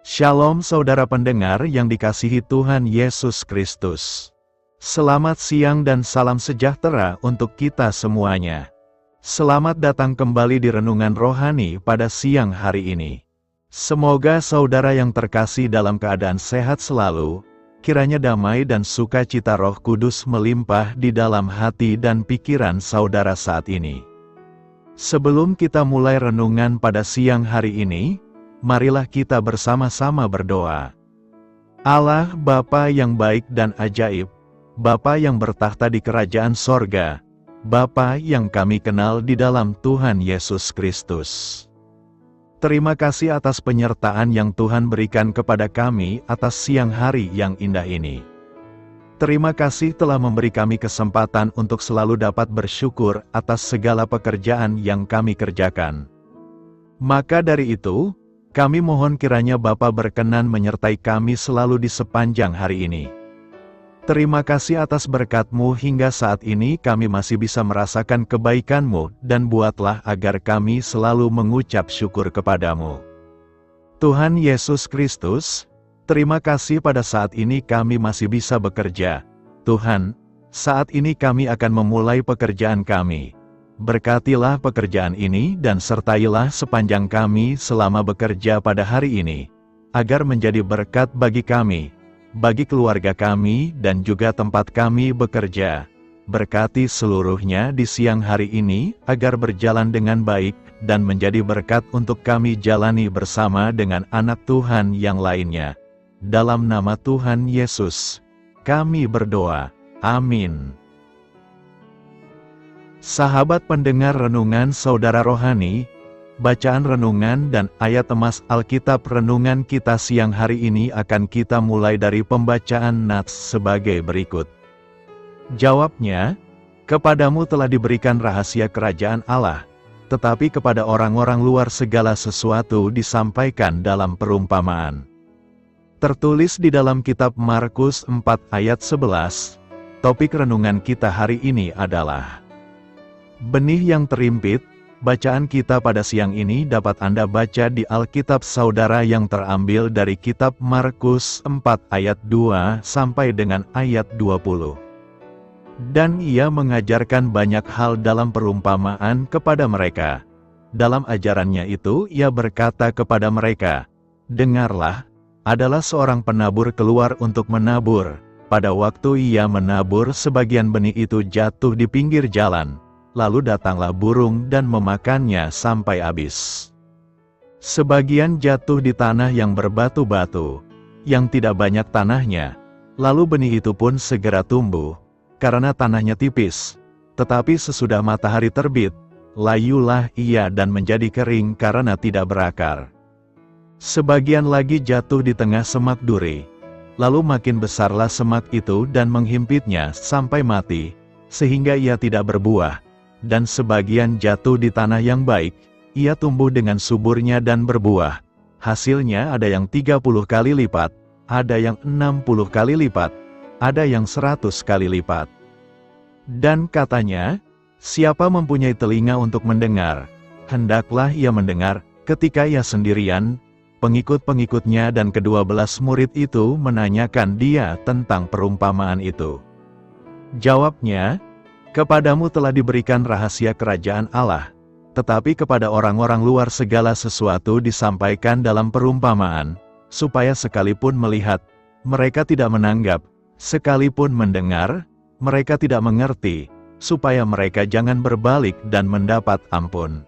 Shalom saudara pendengar yang dikasihi Tuhan Yesus Kristus. Selamat siang dan salam sejahtera untuk kita semuanya. Selamat datang kembali di Renungan Rohani pada siang hari ini. Semoga saudara yang terkasih dalam keadaan sehat selalu, kiranya damai dan sukacita Roh Kudus melimpah di dalam hati dan pikiran saudara saat ini. Sebelum kita mulai renungan pada siang hari ini, marilah kita bersama-sama berdoa. Allah Bapa yang baik dan ajaib, Bapa yang bertahta di kerajaan sorga, Bapa yang kami kenal di dalam Tuhan Yesus Kristus. Terima kasih atas penyertaan yang Tuhan berikan kepada kami atas siang hari yang indah ini. Terima kasih telah memberi kami kesempatan untuk selalu dapat bersyukur atas segala pekerjaan yang kami kerjakan. Maka dari itu, kami mohon kiranya Bapa berkenan menyertai kami selalu di sepanjang hari ini. Terima kasih atas berkat-Mu hingga saat ini kami masih bisa merasakan kebaikan-Mu dan buatlah agar kami selalu mengucap syukur kepada-Mu. Tuhan Yesus Kristus, terima kasih pada saat ini kami masih bisa bekerja. Tuhan, saat ini kami akan memulai pekerjaan kami. Berkatilah pekerjaan ini dan sertailah sepanjang kami selama bekerja pada hari ini, agar menjadi berkat bagi kami, bagi keluarga kami dan juga tempat kami bekerja. Berkati seluruhnya di siang hari ini, agar berjalan dengan baik dan menjadi berkat untuk kami jalani bersama dengan anak Tuhan yang lainnya. Dalam nama Tuhan Yesus, kami berdoa. Amin. Sahabat pendengar renungan saudara rohani, bacaan renungan dan ayat emas Alkitab renungan kita siang hari ini akan kita mulai dari pembacaan nats sebagai berikut. Jawabnya, kepadamu telah diberikan rahasia kerajaan Allah, tetapi kepada orang-orang luar segala sesuatu disampaikan dalam perumpamaan. Tertulis di dalam kitab Markus 4 ayat 11, topik renungan kita hari ini adalah benih yang terimpit. Bacaan kita pada siang ini dapat Anda baca di Alkitab saudara yang terambil dari kitab Markus 4 ayat 2 sampai dengan ayat 20. Dan ia mengajarkan banyak hal dalam perumpamaan kepada mereka. Dalam ajarannya itu ia berkata kepada mereka, dengarlah, adalah seorang penabur keluar untuk menabur. Pada waktu ia menabur, sebagian benih itu jatuh di pinggir jalan. Lalu datanglah burung dan memakannya sampai habis. Sebagian jatuh di tanah yang berbatu-batu, yang tidak banyak tanahnya. Lalu benih itu pun segera tumbuh, karena tanahnya tipis. Tetapi sesudah matahari terbit, layulah ia dan menjadi kering karena tidak berakar. Sebagian lagi jatuh di tengah semak duri. Lalu makin besarlah semak itu dan menghimpitnya sampai mati, sehingga ia tidak berbuah. Dan sebagian jatuh di tanah yang baik, ia tumbuh dengan suburnya dan berbuah. Hasilnya ada yang 30 kali lipat, ada yang 60 kali lipat, ada yang 100 kali lipat. Dan katanya, siapa mempunyai telinga untuk mendengar, hendaklah ia mendengar. Ketika ia sendirian, pengikut-pengikutnya dan ke-12 murid itu menanyakan dia tentang perumpamaan itu. Jawabnya, kepadamu telah diberikan rahasia kerajaan Allah, tetapi kepada orang-orang luar segala sesuatu disampaikan dalam perumpamaan, supaya sekalipun melihat, mereka tidak menanggap, sekalipun mendengar, mereka tidak mengerti, supaya mereka jangan berbalik dan mendapat ampun.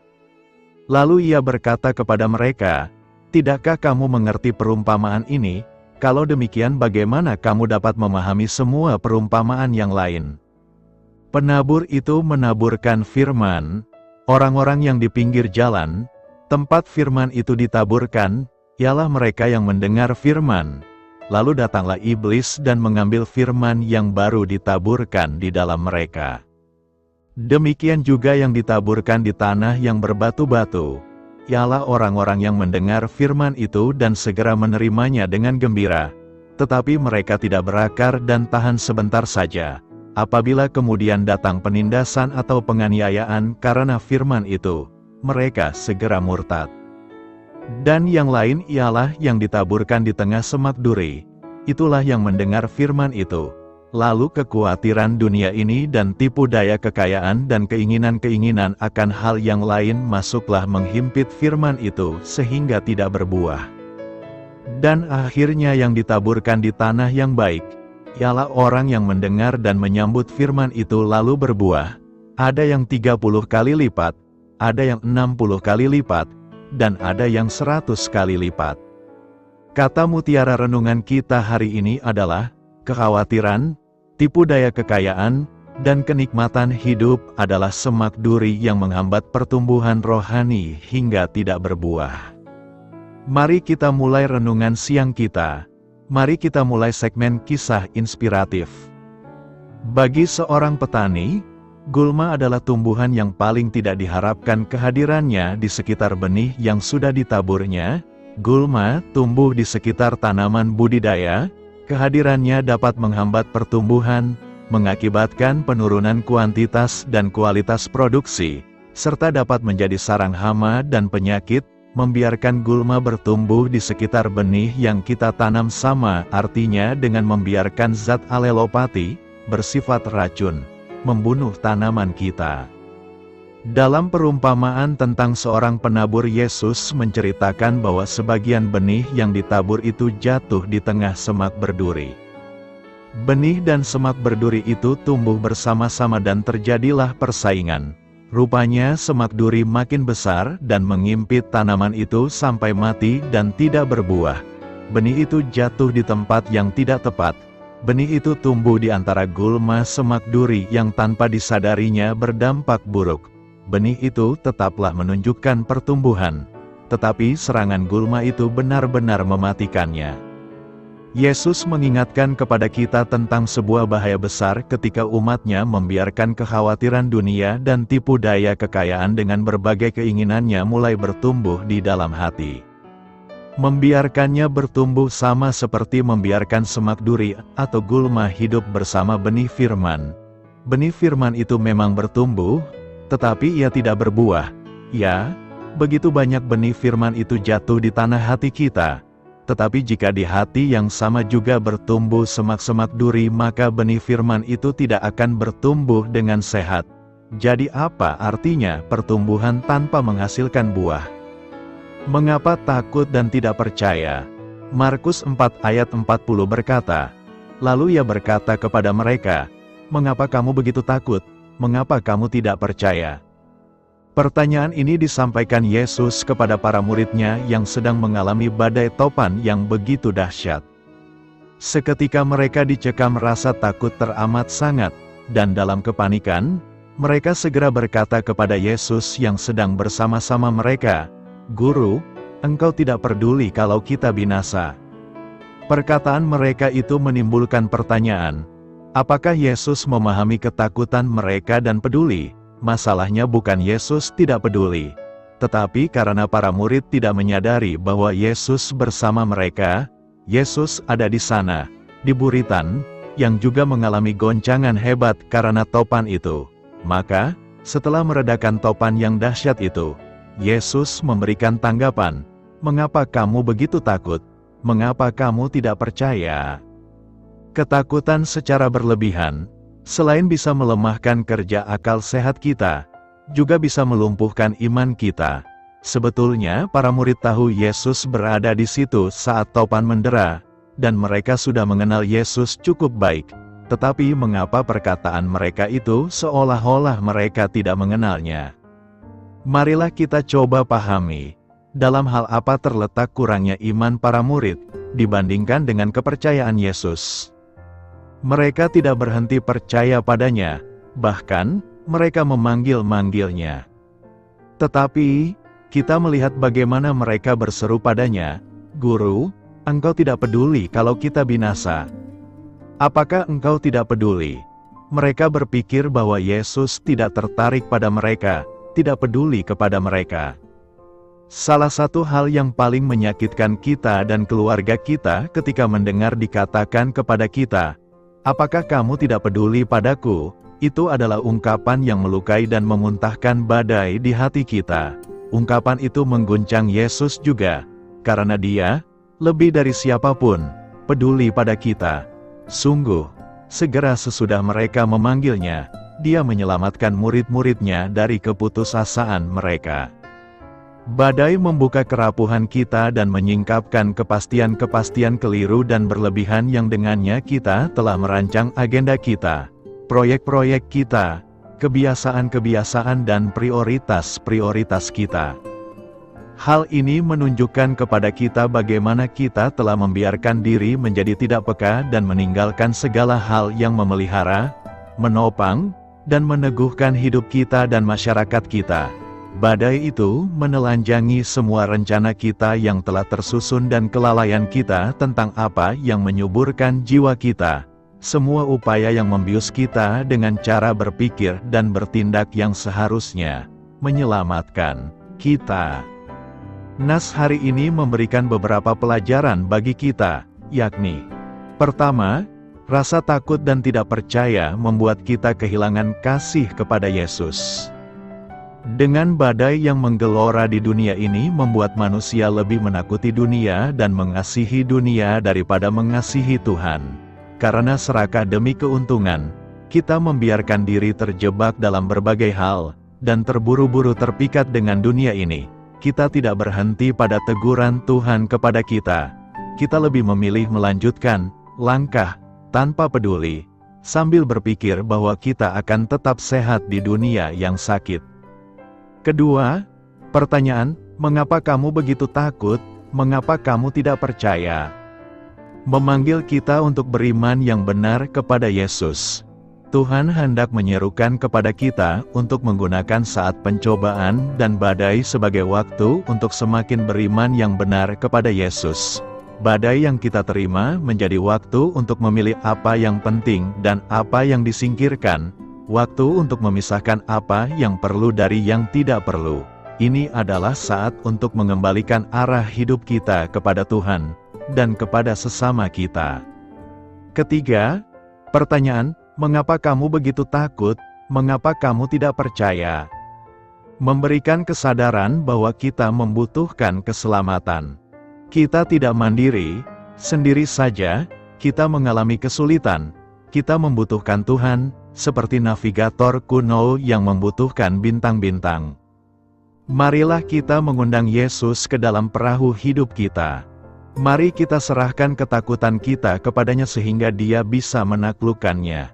Lalu ia berkata kepada mereka, tidakkah kamu mengerti perumpamaan ini? Kalau demikian bagaimana kamu dapat memahami semua perumpamaan yang lain? Penabur itu menaburkan firman. Orang-orang yang di pinggir jalan, tempat firman itu ditaburkan, ialah mereka yang mendengar firman. Lalu datanglah iblis dan mengambil firman yang baru ditaburkan di dalam mereka. Demikian juga yang ditaburkan di tanah yang berbatu-batu, ialah orang-orang yang mendengar firman itu dan segera menerimanya dengan gembira. Tetapi mereka tidak berakar dan tahan sebentar saja. Apabila kemudian datang penindasan atau penganiayaan karena firman itu, mereka segera murtad. Dan yang lain ialah yang ditaburkan di tengah semak duri. Itulah yang mendengar firman itu. Lalu kekhawatiran dunia ini dan tipu daya kekayaan dan keinginan-keinginan akan hal yang lain masuklah menghimpit firman itu sehingga tidak berbuah. Dan akhirnya yang ditaburkan di tanah yang baik, ialah orang yang mendengar dan menyambut firman itu lalu berbuah. Ada yang 30 kali lipat, ada yang 60 kali lipat, dan ada yang 100 kali lipat. Kata mutiara renungan kita hari ini adalah, kekhawatiran, tipu daya kekayaan, dan kenikmatan hidup adalah semak duri yang menghambat pertumbuhan rohani hingga tidak berbuah. Mari kita mulai renungan siang kita. Mari kita mulai segmen kisah inspiratif. Bagi seorang petani, gulma adalah tumbuhan yang paling tidak diharapkan kehadirannya di sekitar benih yang sudah ditaburnya. Gulma tumbuh di sekitar tanaman budidaya. Kehadirannya dapat menghambat pertumbuhan, mengakibatkan penurunan kuantitas dan kualitas produksi, serta dapat menjadi sarang hama dan penyakit. Membiarkan gulma bertumbuh di sekitar benih yang kita tanam sama artinya dengan membiarkan zat alelopati, bersifat racun, membunuh tanaman kita. Dalam perumpamaan tentang seorang penabur, Yesus menceritakan bahwa sebagian benih yang ditabur itu jatuh di tengah semak berduri. Benih dan semak berduri itu tumbuh bersama-sama dan terjadilah persaingan. Rupanya semak duri makin besar dan mengimpit tanaman itu sampai mati dan tidak berbuah. Benih itu jatuh di tempat yang tidak tepat. Benih itu tumbuh di antara gulma semak duri yang tanpa disadarinya berdampak buruk. Benih itu tetaplah menunjukkan pertumbuhan, tetapi serangan gulma itu benar-benar mematikannya. Yesus mengingatkan kepada kita tentang sebuah bahaya besar ketika umatnya membiarkan kekhawatiran dunia dan tipu daya kekayaan dengan berbagai keinginannya mulai bertumbuh di dalam hati. Membiarkannya bertumbuh sama seperti membiarkan semak duri atau gulma hidup bersama benih firman. Benih firman itu memang bertumbuh, tetapi ia tidak berbuah. Ya, begitu banyak benih firman itu jatuh di tanah hati kita. Tetapi jika di hati yang sama juga bertumbuh semak-semak duri, maka benih firman itu tidak akan bertumbuh dengan sehat. Jadi apa artinya pertumbuhan tanpa menghasilkan buah? Mengapa takut dan tidak percaya? Markus 4 ayat 40 berkata, lalu ia berkata kepada mereka, mengapa kamu begitu takut? Mengapa kamu tidak percaya? Pertanyaan ini disampaikan Yesus kepada para muridnya yang sedang mengalami badai topan yang begitu dahsyat. Seketika mereka dicekam rasa takut teramat sangat, dan dalam kepanikan, mereka segera berkata kepada Yesus yang sedang bersama-sama mereka, Guru, engkau tidak peduli kalau kita binasa. Perkataan mereka itu menimbulkan pertanyaan, apakah Yesus memahami ketakutan mereka dan peduli? Masalahnya bukan Yesus tidak peduli, tetapi karena para murid tidak menyadari bahwa Yesus bersama mereka. Yesus ada di sana, di buritan, yang juga mengalami goncangan hebat karena topan itu. Maka, setelah meredakan topan yang dahsyat itu, Yesus memberikan tanggapan, mengapa kamu begitu takut? Mengapa kamu tidak percaya? Ketakutan secara berlebihan, selain bisa melemahkan kerja akal sehat kita, juga bisa melumpuhkan iman kita. Sebetulnya para murid tahu Yesus berada di situ saat topan mendera, dan mereka sudah mengenal Yesus cukup baik. Tetapi mengapa perkataan mereka itu seolah-olah mereka tidak mengenalnya? Marilah kita coba pahami, dalam hal apa terletak kurangnya iman para murid, dibandingkan dengan kepercayaan Yesus. Mereka tidak berhenti percaya padanya, bahkan, mereka memanggil-manggilnya. Tetapi, kita melihat bagaimana mereka berseru padanya, Guru, engkau tidak peduli kalau kita binasa. Apakah engkau tidak peduli? Mereka berpikir bahwa Yesus tidak tertarik pada mereka, tidak peduli kepada mereka. Salah satu hal yang paling menyakitkan kita dan keluarga kita ketika mendengar dikatakan kepada kita, apakah kamu tidak peduli padaku? Itu adalah ungkapan yang melukai dan memuntahkan badai di hati kita. Ungkapan itu mengguncang Yesus juga, karena Dia, lebih dari siapapun, peduli pada kita. Sungguh, segera sesudah mereka memanggilnya, Dia menyelamatkan murid-muridnya dari keputusasaan mereka. Badai membuka kerapuhan kita dan menyingkapkan kepastian-kepastian keliru dan berlebihan yang dengannya kita telah merancang agenda kita, proyek-proyek kita, kebiasaan-kebiasaan dan prioritas-prioritas kita. Hal ini menunjukkan kepada kita bagaimana kita telah membiarkan diri menjadi tidak peka dan meninggalkan segala hal yang memelihara, menopang, dan meneguhkan hidup kita dan masyarakat kita. Badai itu menelanjangi semua rencana kita yang telah tersusun dan kelalaian kita tentang apa yang menyuburkan jiwa kita. Semua upaya yang membius kita dengan cara berpikir dan bertindak yang seharusnya menyelamatkan kita. Nas hari ini memberikan beberapa pelajaran bagi kita, yakni: pertama, rasa takut dan tidak percaya membuat kita kehilangan kasih kepada Yesus. Dengan badai yang menggelora di dunia ini membuat manusia lebih menakuti dunia dan mengasihi dunia daripada mengasihi Tuhan. Karena serakah demi keuntungan, kita membiarkan diri terjebak dalam berbagai hal, dan terburu-buru terpikat dengan dunia ini. Kita tidak berhenti pada teguran Tuhan kepada kita. Kita lebih memilih melanjutkan langkah tanpa peduli, sambil berpikir bahwa kita akan tetap sehat di dunia yang sakit. Kedua, pertanyaan, mengapa kamu begitu takut? Mengapa kamu tidak percaya? Memanggil kita untuk beriman yang benar kepada Yesus. Tuhan hendak menyerukan kepada kita untuk menggunakan saat pencobaan dan badai sebagai waktu untuk semakin beriman yang benar kepada Yesus. Badai yang kita terima menjadi waktu untuk memilih apa yang penting dan apa yang disingkirkan, waktu untuk memisahkan apa yang perlu dari yang tidak perlu. Ini adalah saat untuk mengembalikan arah hidup kita kepada Tuhan dan kepada sesama kita. Ketiga, pertanyaan, mengapa kamu begitu takut? Mengapa kamu tidak percaya? Memberikan kesadaran bahwa kita membutuhkan keselamatan. Kita tidak mandiri, sendiri saja, kita mengalami kesulitan. Kita membutuhkan Tuhan, seperti navigator kuno yang membutuhkan bintang-bintang. Marilah kita mengundang Yesus ke dalam perahu hidup kita. Mari kita serahkan ketakutan kita kepadanya sehingga Dia bisa menaklukkannya.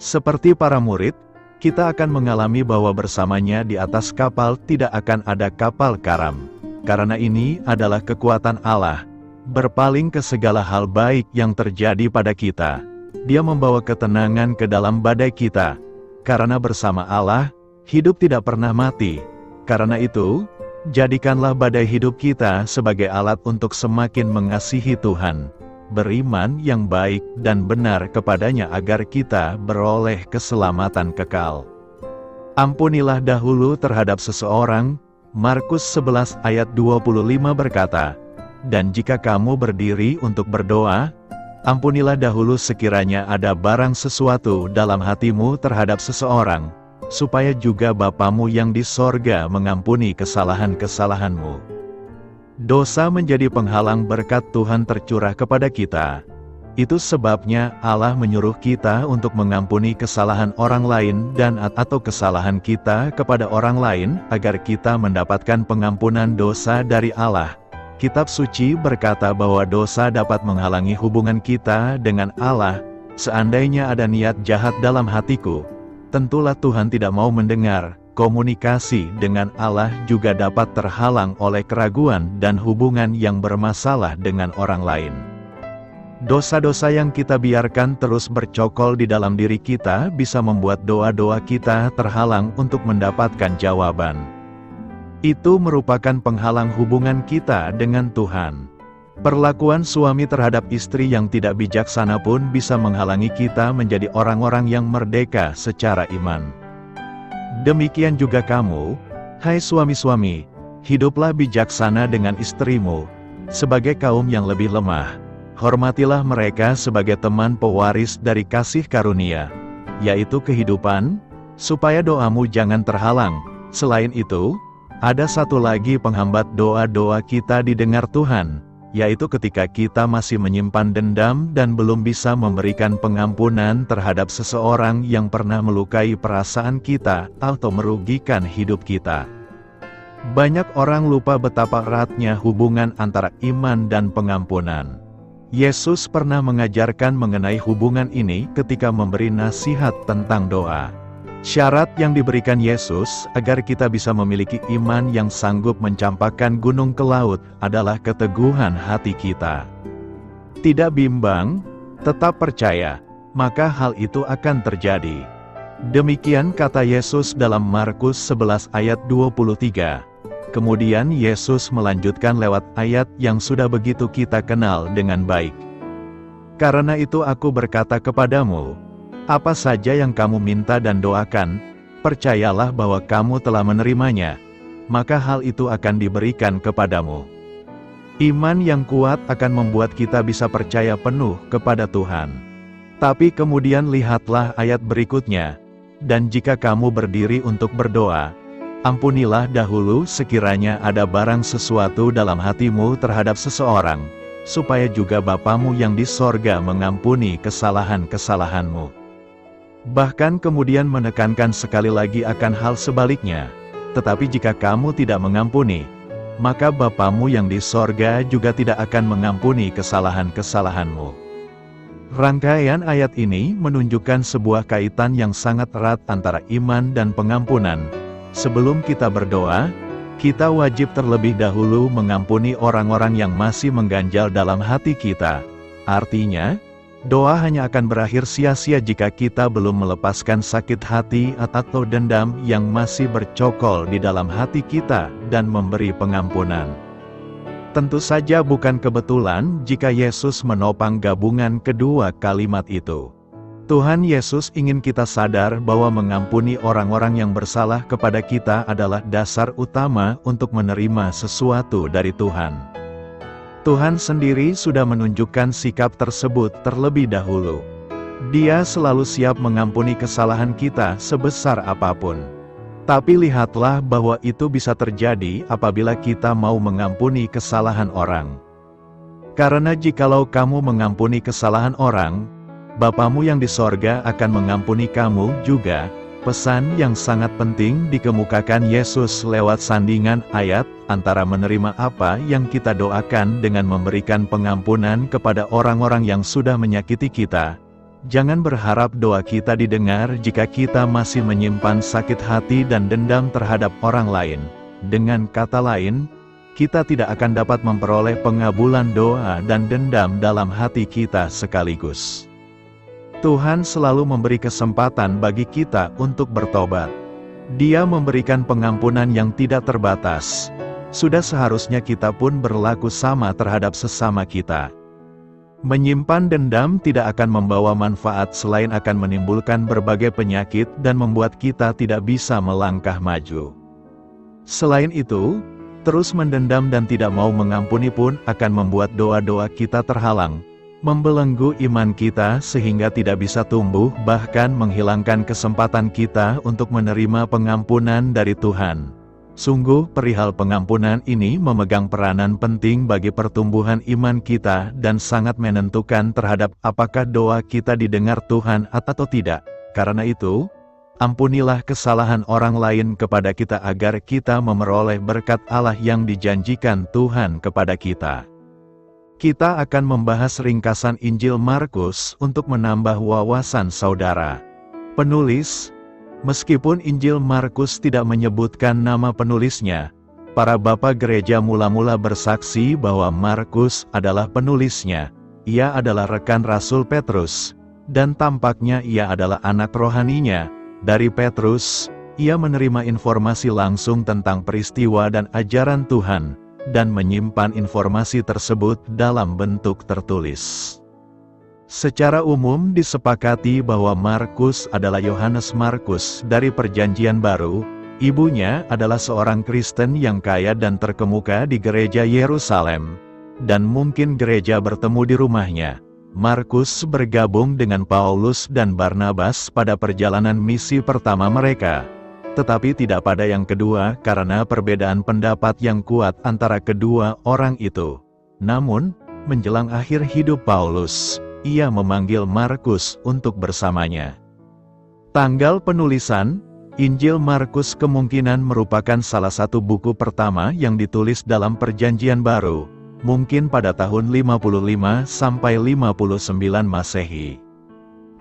Seperti para murid, kita akan mengalami bahwa bersamanya di atas kapal tidak akan ada kapal karam. Karena ini adalah kekuatan Allah, berpaling ke segala hal baik yang terjadi pada kita. Dia membawa ketenangan ke dalam badai kita. Karena bersama Allah, hidup tidak pernah mati. Karena itu, jadikanlah badai hidup kita sebagai alat untuk semakin mengasihi Tuhan, beriman yang baik dan benar kepadanya agar kita beroleh keselamatan kekal. Ampunilah dahulu terhadap seseorang, Markus 11 ayat 25 berkata, dan jika kamu berdiri untuk berdoa, ampunilah dahulu sekiranya ada barang sesuatu dalam hatimu terhadap seseorang, supaya juga Bapamu yang di sorga mengampuni kesalahan-kesalahanmu. Dosa menjadi penghalang berkat Tuhan tercurah kepada kita. Itu sebabnya Allah menyuruh kita untuk mengampuni kesalahan orang lain dan atau kesalahan kita kepada orang lain agar kita mendapatkan pengampunan dosa dari Allah. Kitab suci berkata bahwa dosa dapat menghalangi hubungan kita dengan Allah. Seandainya ada niat jahat dalam hatiku, tentulah Tuhan tidak mau mendengar. Komunikasi dengan Allah juga dapat terhalang oleh keraguan dan hubungan yang bermasalah dengan orang lain. Dosa-dosa yang kita biarkan terus bercokol di dalam diri kita bisa membuat doa-doa kita terhalang untuk mendapatkan jawaban. Itu merupakan penghalang hubungan kita dengan Tuhan. Perlakuan suami terhadap istri yang tidak bijaksana pun bisa menghalangi kita menjadi orang-orang yang merdeka secara iman. Demikian juga kamu, hai suami-suami, hiduplah bijaksana dengan istrimu, sebagai kaum yang lebih lemah. Hormatilah mereka sebagai teman pewaris dari kasih karunia, yaitu kehidupan, supaya doamu jangan terhalang. Selain itu, Ada satu lagi penghambat doa-doa kita didengar Tuhan, yaitu ketika kita masih menyimpan dendam dan belum bisa memberikan pengampunan terhadap seseorang yang pernah melukai perasaan kita atau merugikan hidup kita. Banyak orang lupa betapa eratnya hubungan antara iman dan pengampunan. Yesus pernah mengajarkan mengenai hubungan ini ketika memberi nasihat tentang doa. Syarat yang diberikan Yesus agar kita bisa memiliki iman yang sanggup mencampakkan gunung ke laut adalah keteguhan hati kita. Tidak bimbang, tetap percaya, maka hal itu akan terjadi. Demikian kata Yesus dalam Markus 11 ayat 23. Kemudian Yesus melanjutkan lewat ayat yang sudah begitu kita kenal dengan baik. Karena itu aku berkata kepadamu, apa saja yang kamu minta dan doakan, percayalah bahwa kamu telah menerimanya, maka hal itu akan diberikan kepadamu. Iman yang kuat akan membuat kita bisa percaya penuh kepada Tuhan. Tapi kemudian lihatlah ayat berikutnya, dan jika kamu berdiri untuk berdoa, ampunilah dahulu sekiranya ada barang sesuatu dalam hatimu terhadap seseorang, supaya juga Bapamu yang di sorga mengampuni kesalahan-kesalahanmu. Bahkan kemudian menekankan sekali lagi akan hal sebaliknya, tetapi jika kamu tidak mengampuni, maka Bapamu yang di sorga juga tidak akan mengampuni kesalahan-kesalahanmu. Rangkaian ayat ini menunjukkan sebuah kaitan yang sangat erat antara iman dan pengampunan. Sebelum kita berdoa, kita wajib terlebih dahulu mengampuni orang-orang yang masih mengganjal dalam hati kita. Artinya, doa hanya akan berakhir sia-sia jika kita belum melepaskan sakit hati atau dendam yang masih bercokol di dalam hati kita dan memberi pengampunan. Tentu saja bukan kebetulan jika Yesus menopang gabungan kedua kalimat itu. Tuhan Yesus ingin kita sadar bahwa mengampuni orang-orang yang bersalah kepada kita adalah dasar utama untuk menerima sesuatu dari Tuhan. Tuhan sendiri sudah menunjukkan sikap tersebut terlebih dahulu. Dia selalu siap mengampuni kesalahan kita sebesar apapun. Tapi lihatlah bahwa itu bisa terjadi apabila kita mau mengampuni kesalahan orang. Karena jikalau kamu mengampuni kesalahan orang, Bapamu yang di sorga akan mengampuni kamu juga. Pesan yang sangat penting dikemukakan Yesus lewat sandingan ayat antara menerima apa yang kita doakan dengan memberikan pengampunan kepada orang-orang yang sudah menyakiti kita. Jangan berharap doa kita didengar jika kita masih menyimpan sakit hati dan dendam terhadap orang lain. Dengan kata lain, kita tidak akan dapat memperoleh pengabulan doa dan dendam dalam hati kita sekaligus. Tuhan selalu memberi kesempatan bagi kita untuk bertobat. Dia memberikan pengampunan yang tidak terbatas. Sudah seharusnya kita pun berlaku sama terhadap sesama kita. Menyimpan dendam tidak akan membawa manfaat selain akan menimbulkan berbagai penyakit dan membuat kita tidak bisa melangkah maju. Selain itu, terus mendendam dan tidak mau mengampuni pun akan membuat doa-doa kita terhalang, membelenggu iman kita sehingga tidak bisa tumbuh, bahkan menghilangkan kesempatan kita untuk menerima pengampunan dari Tuhan. Sungguh perihal pengampunan ini memegang peranan penting bagi pertumbuhan iman kita dan sangat menentukan terhadap apakah doa kita didengar Tuhan atau tidak. Karena itu, ampunilah kesalahan orang lain kepada kita agar kita memperoleh berkat Allah yang dijanjikan Tuhan kepada kita. Kita akan membahas ringkasan Injil Markus untuk menambah wawasan saudara. Penulis, meskipun Injil Markus tidak menyebutkan nama penulisnya, para bapak gereja mula-mula bersaksi bahwa Markus adalah penulisnya. Ia adalah rekan Rasul Petrus, dan tampaknya ia adalah anak rohaninya. Dari Petrus, ia menerima informasi langsung tentang peristiwa dan ajaran Tuhan, dan menyimpan informasi tersebut dalam bentuk tertulis. Secara umum disepakati bahwa Markus adalah Yohanes Markus dari Perjanjian Baru. Ibunya adalah seorang Kristen yang kaya dan terkemuka di gereja Yerusalem, dan mungkin gereja bertemu di rumahnya. Markus bergabung dengan Paulus dan Barnabas pada perjalanan misi pertama mereka. tetapi tidak pada yang kedua karena perbedaan pendapat yang kuat antara kedua orang itu. Namun, menjelang akhir hidup Paulus, ia memanggil Markus untuk bersamanya. Tanggal penulisan, Injil Markus kemungkinan merupakan salah satu buku pertama yang ditulis dalam Perjanjian Baru, mungkin pada tahun 55 sampai 59 Masehi.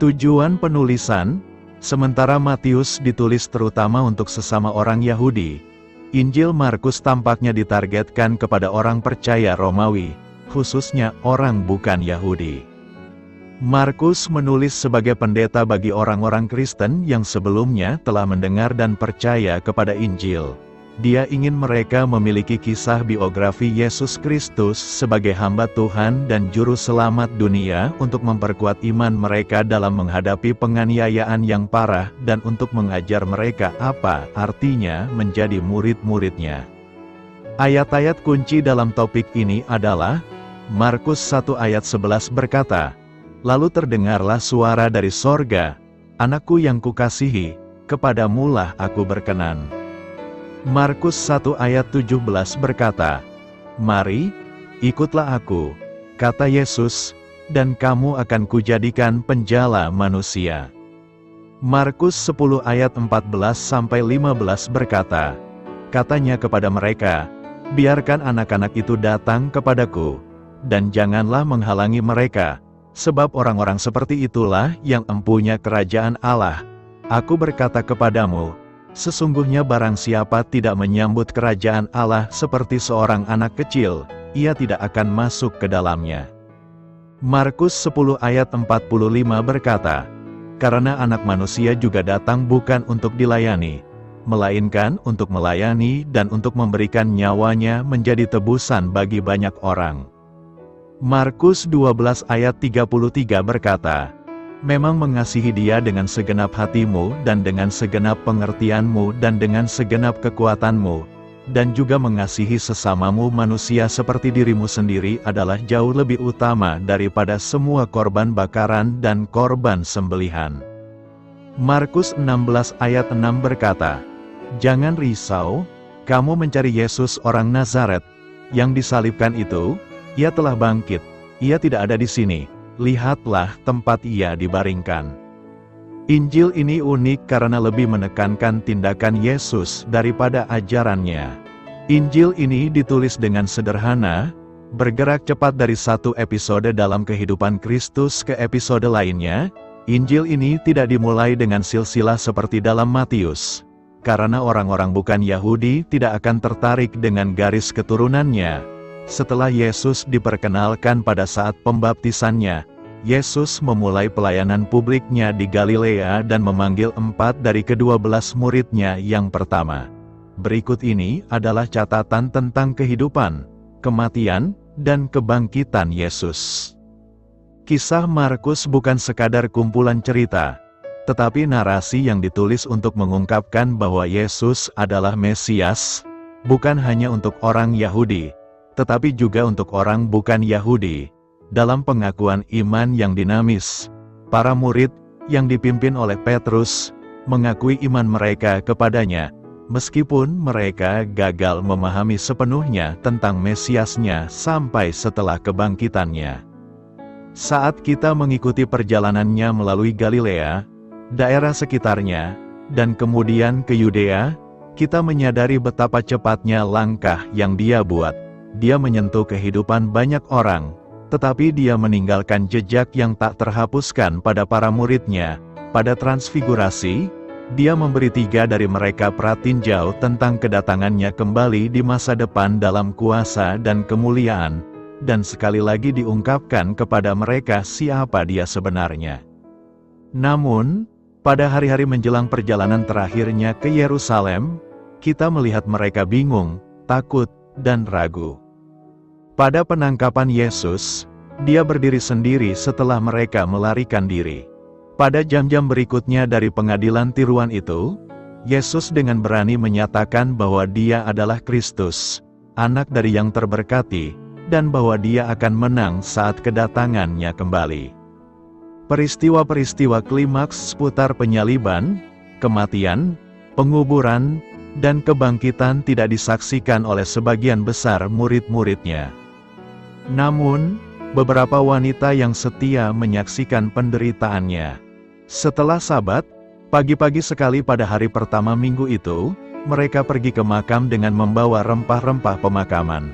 Tujuan penulisan, sementara Matius ditulis terutama untuk sesama orang Yahudi, Injil Markus tampaknya ditargetkan kepada orang percaya Romawi, khususnya orang bukan Yahudi. Markus menulis sebagai pendeta bagi orang-orang Kristen yang sebelumnya telah mendengar dan percaya kepada Injil. Dia ingin mereka memiliki kisah biografi Yesus Kristus sebagai hamba Tuhan dan juru selamat dunia untuk memperkuat iman mereka dalam menghadapi penganiayaan yang parah dan untuk mengajar mereka apa artinya menjadi murid-muridnya. Ayat-ayat kunci dalam topik ini adalah Markus 1 ayat 11 berkata, "Lalu terdengarlah suara dari sorga, anakku yang kukasihi, kepadamulah aku berkenan." Markus 1 ayat 17 berkata, "Mari, ikutlah aku," kata Yesus, "dan kamu akan kujadikan penjala manusia." Markus 10 ayat 14-15 berkata, "Katanya kepada mereka, biarkan anak-anak itu datang kepadaku, dan janganlah menghalangi mereka, sebab orang-orang seperti itulah yang empunya kerajaan Allah. Aku berkata kepadamu, sesungguhnya barang siapa tidak menyambut kerajaan Allah seperti seorang anak kecil, ia tidak akan masuk ke dalamnya." Markus 10 ayat 45 berkata, "Karena anak manusia juga datang bukan untuk dilayani, melainkan untuk melayani dan untuk memberikan nyawanya menjadi tebusan bagi banyak orang." Markus 12 ayat 33 berkata, "Memang mengasihi Dia dengan segenap hatimu dan dengan segenap pengertianmu dan dengan segenap kekuatanmu, dan juga mengasihi sesamamu manusia seperti dirimu sendiri adalah jauh lebih utama daripada semua korban bakaran dan korban sembelihan." Markus 16 ayat 6 berkata, "Jangan risau, kamu mencari Yesus orang Nazaret, yang disalibkan itu. Ia telah bangkit, ia tidak ada di sini. Lihatlah tempat ia dibaringkan." Injil ini unik karena lebih menekankan tindakan Yesus daripada ajarannya. Injil ini ditulis dengan sederhana, bergerak cepat dari satu episode dalam kehidupan Kristus ke episode lainnya. Injil ini tidak dimulai dengan silsilah seperti dalam Matius, karena orang-orang bukan Yahudi tidak akan tertarik dengan garis keturunannya. Setelah Yesus diperkenalkan pada saat pembaptisannya, Yesus memulai pelayanan publiknya di Galilea dan memanggil 4 dari ke-12 muridnya yang pertama. Berikut ini adalah catatan tentang kehidupan, kematian, dan kebangkitan Yesus. Kisah Markus bukan sekadar kumpulan cerita, tetapi narasi yang ditulis untuk mengungkapkan bahwa Yesus adalah Mesias, bukan hanya untuk orang Yahudi, tetapi juga untuk orang bukan Yahudi. Dalam pengakuan iman yang dinamis, para murid, yang dipimpin oleh Petrus, mengakui iman mereka kepadanya, meskipun mereka gagal memahami sepenuhnya tentang Mesiasnya sampai setelah kebangkitannya. Saat kita mengikuti perjalanannya melalui Galilea, daerah sekitarnya, dan kemudian ke Yudea, kita menyadari betapa cepatnya langkah yang dia buat. Dia menyentuh kehidupan banyak orang, tetapi dia meninggalkan jejak yang tak terhapuskan pada para muridnya. Pada transfigurasi, dia memberi 3 dari mereka pratinjau tentang kedatangannya kembali di masa depan dalam kuasa dan kemuliaan, dan sekali lagi diungkapkan kepada mereka siapa dia sebenarnya. Namun, pada hari-hari menjelang perjalanan terakhirnya ke Yerusalem, kita melihat mereka bingung, takut, dan ragu. Pada penangkapan Yesus, dia berdiri sendiri setelah mereka melarikan diri. Pada jam-jam berikutnya dari pengadilan tiruan itu, Yesus dengan berani menyatakan bahwa dia adalah Kristus, anak dari yang terberkati, dan bahwa dia akan menang saat kedatangannya kembali. Peristiwa-peristiwa klimaks seputar penyaliban, kematian, penguburan, dan kebangkitan tidak disaksikan oleh sebagian besar murid-muridnya. Namun, beberapa wanita yang setia menyaksikan penderitaannya. Setelah Sabat, pagi-pagi sekali pada hari pertama minggu itu, mereka pergi ke makam dengan membawa rempah-rempah pemakaman.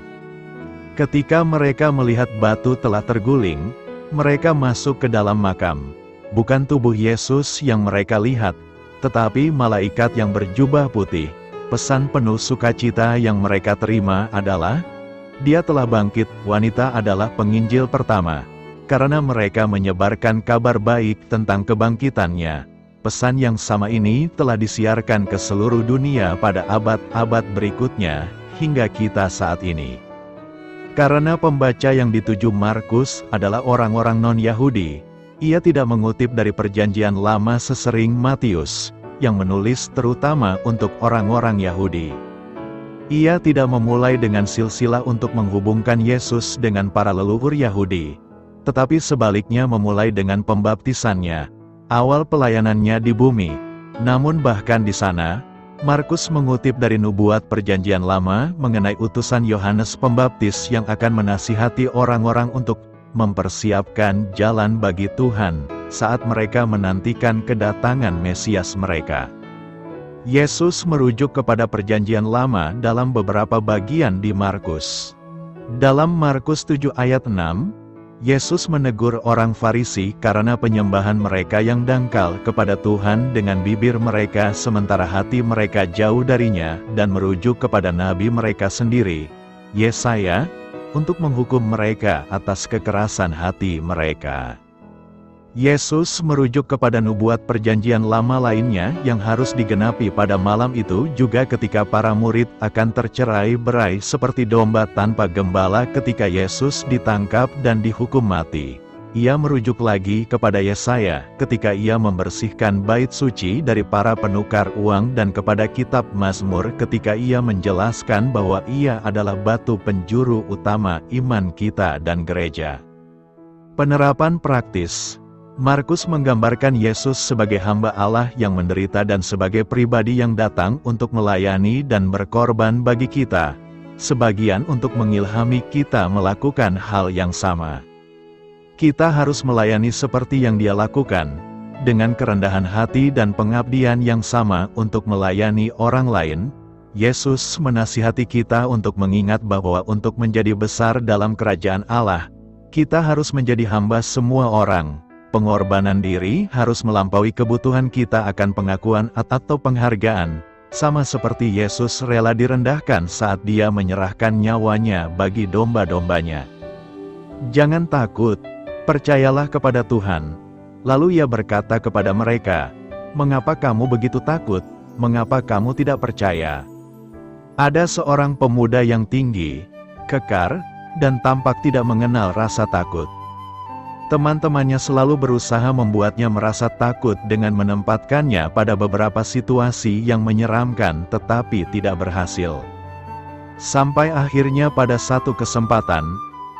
Ketika mereka melihat batu telah terguling, mereka masuk ke dalam makam. Bukan tubuh Yesus yang mereka lihat, tetapi malaikat yang berjubah putih. Pesan penuh sukacita yang mereka terima adalah, "Dia telah bangkit." Wanita adalah penginjil pertama, karena mereka menyebarkan kabar baik tentang kebangkitannya. Pesan yang sama ini telah disiarkan ke seluruh dunia pada abad-abad berikutnya, hingga kita saat ini. Karena pembaca yang dituju Markus adalah orang-orang non-Yahudi, ia tidak mengutip dari Perjanjian Lama sesering Matius, yang menulis terutama untuk orang-orang Yahudi. Ia tidak memulai dengan silsilah untuk menghubungkan Yesus dengan para leluhur Yahudi, tetapi sebaliknya memulai dengan pembaptisannya, awal pelayanannya di bumi. Namun bahkan di sana, Markus mengutip dari nubuat Perjanjian Lama mengenai utusan Yohanes Pembaptis yang akan menasihati orang-orang untuk mempersiapkan jalan bagi Tuhan saat mereka menantikan kedatangan Mesias mereka. Yesus merujuk kepada Perjanjian Lama dalam beberapa bagian di Markus. Dalam Markus 7 ayat 6, Yesus menegur orang Farisi karena penyembahan mereka yang dangkal kepada Tuhan dengan bibir mereka sementara hati mereka jauh darinya, dan merujuk kepada nabi mereka sendiri, Yesaya, untuk menghukum mereka atas kekerasan hati mereka. Yesus merujuk kepada nubuat Perjanjian Lama lainnya yang harus digenapi pada malam itu juga ketika para murid akan tercerai-berai seperti domba tanpa gembala ketika Yesus ditangkap dan dihukum mati. Ia merujuk lagi kepada Yesaya ketika ia membersihkan bait suci dari para penukar uang dan kepada kitab Mazmur ketika ia menjelaskan bahwa ia adalah batu penjuru utama iman kita dan gereja. Penerapan praktis. Markus menggambarkan Yesus sebagai hamba Allah yang menderita dan sebagai pribadi yang datang untuk melayani dan berkorban bagi kita, sebagian untuk mengilhami kita melakukan hal yang sama. Kita harus melayani seperti yang Dia lakukan, dengan kerendahan hati dan pengabdian yang sama untuk melayani orang lain. Yesus menasihati kita untuk mengingat bahwa untuk menjadi besar dalam kerajaan Allah, kita harus menjadi hamba semua orang. Pengorbanan diri harus melampaui kebutuhan kita akan pengakuan atau penghargaan, sama seperti Yesus rela direndahkan saat Dia menyerahkan nyawanya bagi domba-dombanya. Jangan takut, percayalah kepada Tuhan. Lalu Ia berkata kepada mereka, "Mengapa kamu begitu takut? Mengapa kamu tidak percaya?" Ada seorang pemuda yang tinggi, kekar, dan tampak tidak mengenal rasa takut. Teman-temannya selalu berusaha membuatnya merasa takut dengan menempatkannya pada beberapa situasi yang menyeramkan tetapi tidak berhasil. Sampai akhirnya pada satu kesempatan,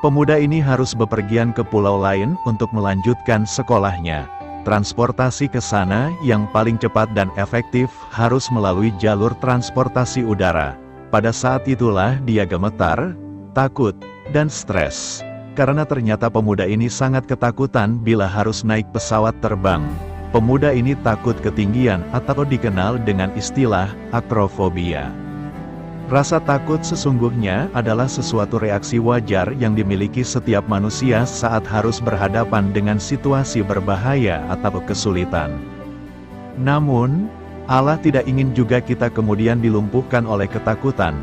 pemuda ini harus bepergian ke pulau lain untuk melanjutkan sekolahnya. Transportasi ke sana yang paling cepat dan efektif harus melalui jalur transportasi udara. Pada saat itulah dia gemetar, takut, dan stres. Karena ternyata pemuda ini sangat ketakutan bila harus naik pesawat terbang. Pemuda ini takut ketinggian atau dikenal dengan istilah akrofobia. Rasa takut sesungguhnya adalah sesuatu reaksi wajar yang dimiliki setiap manusia saat harus berhadapan dengan situasi berbahaya atau kesulitan. Namun, Allah tidak ingin juga kita kemudian dilumpuhkan oleh ketakutan.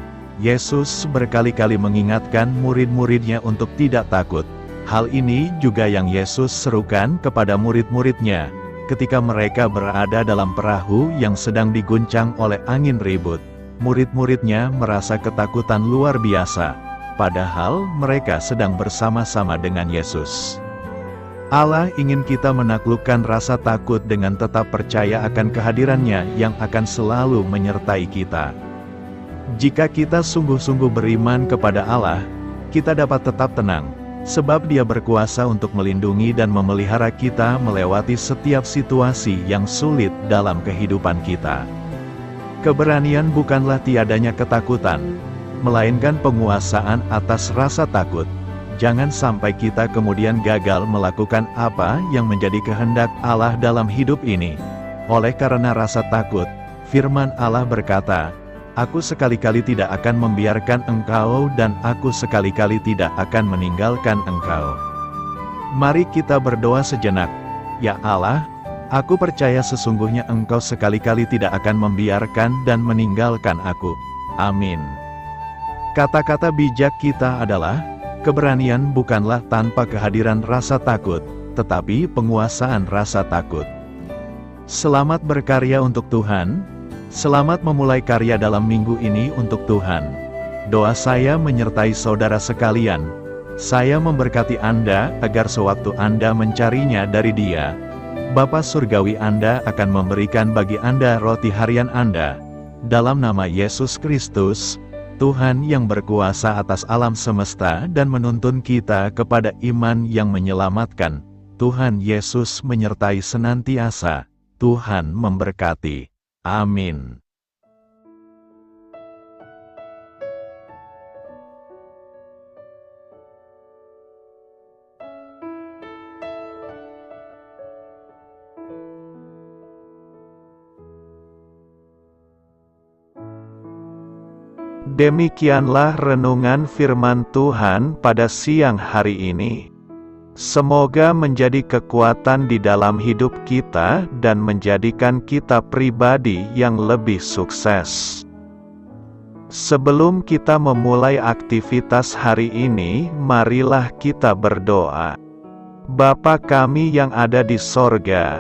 Yesus berkali-kali mengingatkan murid-muridnya untuk tidak takut. Hal ini juga yang Yesus serukan kepada murid-muridnya, ketika mereka berada dalam perahu yang sedang diguncang oleh angin ribut. Murid-muridnya merasa ketakutan luar biasa, padahal mereka sedang bersama-sama dengan Yesus. Allah ingin kita menaklukkan rasa takut dengan tetap percaya akan kehadirannya yang akan selalu menyertai kita. Jika kita sungguh-sungguh beriman kepada Allah, kita dapat tetap tenang, sebab Dia berkuasa untuk melindungi dan memelihara kita melewati setiap situasi yang sulit dalam kehidupan kita. Keberanian bukanlah tiadanya ketakutan, melainkan penguasaan atas rasa takut. Jangan sampai kita kemudian gagal melakukan apa yang menjadi kehendak Allah dalam hidup ini. Oleh karena rasa takut, firman Allah berkata, "Aku sekali-kali tidak akan membiarkan engkau dan aku sekali-kali tidak akan meninggalkan engkau." Mari kita berdoa sejenak. Ya Allah, aku percaya sesungguhnya Engkau sekali-kali tidak akan membiarkan dan meninggalkan aku. Amin. Kata-kata bijak kita adalah, keberanian bukanlah tanpa kehadiran rasa takut, tetapi penguasaan rasa takut. Selamat berkarya untuk Tuhan. Selamat memulai karya dalam minggu ini untuk Tuhan. Doa saya menyertai saudara sekalian. Saya memberkati Anda agar sewaktu Anda mencarinya dari Dia, Bapa Surgawi Anda akan memberikan bagi Anda roti harian Anda. Dalam nama Yesus Kristus, Tuhan yang berkuasa atas alam semesta dan menuntun kita kepada iman yang menyelamatkan, Tuhan Yesus menyertai senantiasa. Tuhan memberkati. Amin. Demikianlah renungan firman Tuhan pada siang hari ini. Semoga menjadi kekuatan di dalam hidup kita dan menjadikan kita pribadi yang lebih sukses. Sebelum kita memulai aktivitas hari ini, marilah kita berdoa. Bapa kami yang ada di sorga,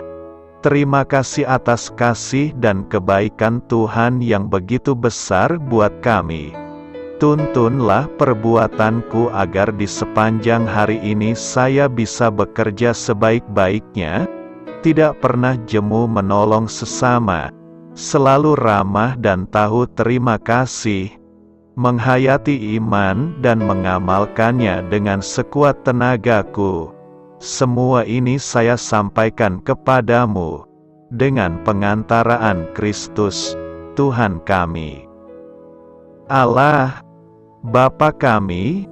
terima kasih atas kasih dan kebaikan Tuhan yang begitu besar buat kami. Tuntunlah perbuatanku agar di sepanjang hari ini saya bisa bekerja sebaik-baiknya, tidak pernah jemu menolong sesama, selalu ramah dan tahu terima kasih, menghayati iman dan mengamalkannya dengan sekuat tenagaku. Semua ini saya sampaikan kepadamu, dengan pengantaraan Kristus, Tuhan kami. Allah, Bapa kami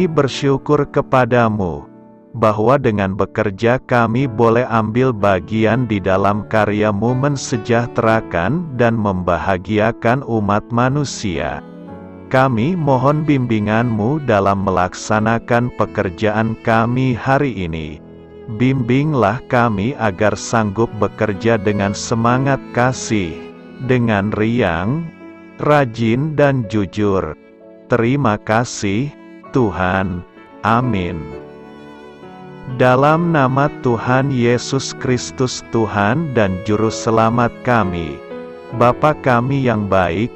bersyukur kepadamu, bahwa dengan bekerja kami boleh ambil bagian di dalam karya-Mu mensejahterakan dan membahagiakan umat manusia. Kami mohon bimbingan-Mu dalam melaksanakan pekerjaan kami hari ini. Bimbinglah kami agar sanggup bekerja dengan semangat kasih, dengan riang, rajin dan jujur. Terima kasih, Tuhan. Amin. Dalam nama Tuhan Yesus Kristus Tuhan dan Juru Selamat kami, Bapa kami yang baik,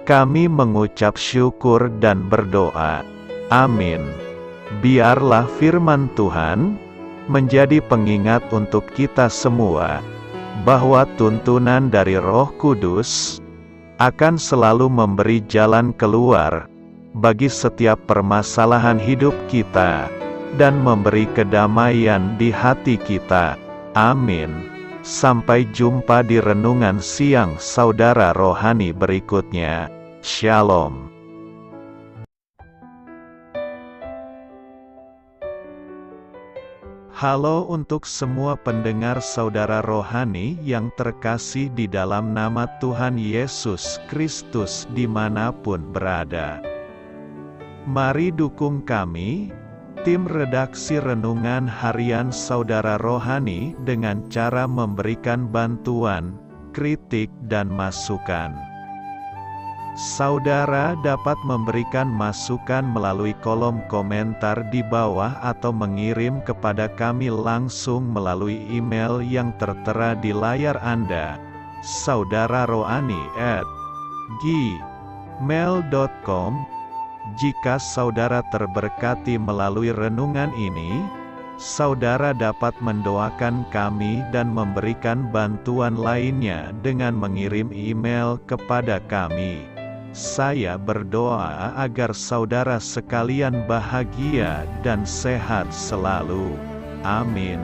kami mengucap syukur dan berdoa. Amin. Biarlah firman Tuhan menjadi pengingat untuk kita semua, bahwa tuntunan dari Roh Kudus akan selalu memberi jalan keluar bagi setiap permasalahan hidup kita, dan memberi kedamaian di hati kita. Amin. Sampai jumpa di renungan siang saudara rohani berikutnya. Shalom. Halo untuk semua pendengar saudara rohani yang terkasih di dalam nama Tuhan Yesus Kristus dimanapun berada. Mari dukung kami, tim redaksi Renungan Harian Saudara Rohani dengan cara memberikan bantuan, kritik dan masukan. Saudara dapat memberikan masukan melalui kolom komentar di bawah atau mengirim kepada kami langsung melalui email yang tertera di layar Anda, saudararohani@gmail.com. Jika saudara terberkati melalui renungan ini, saudara dapat mendoakan kami dan memberikan bantuan lainnya dengan mengirim email kepada kami. Saya berdoa agar saudara sekalian bahagia dan sehat selalu. Amin.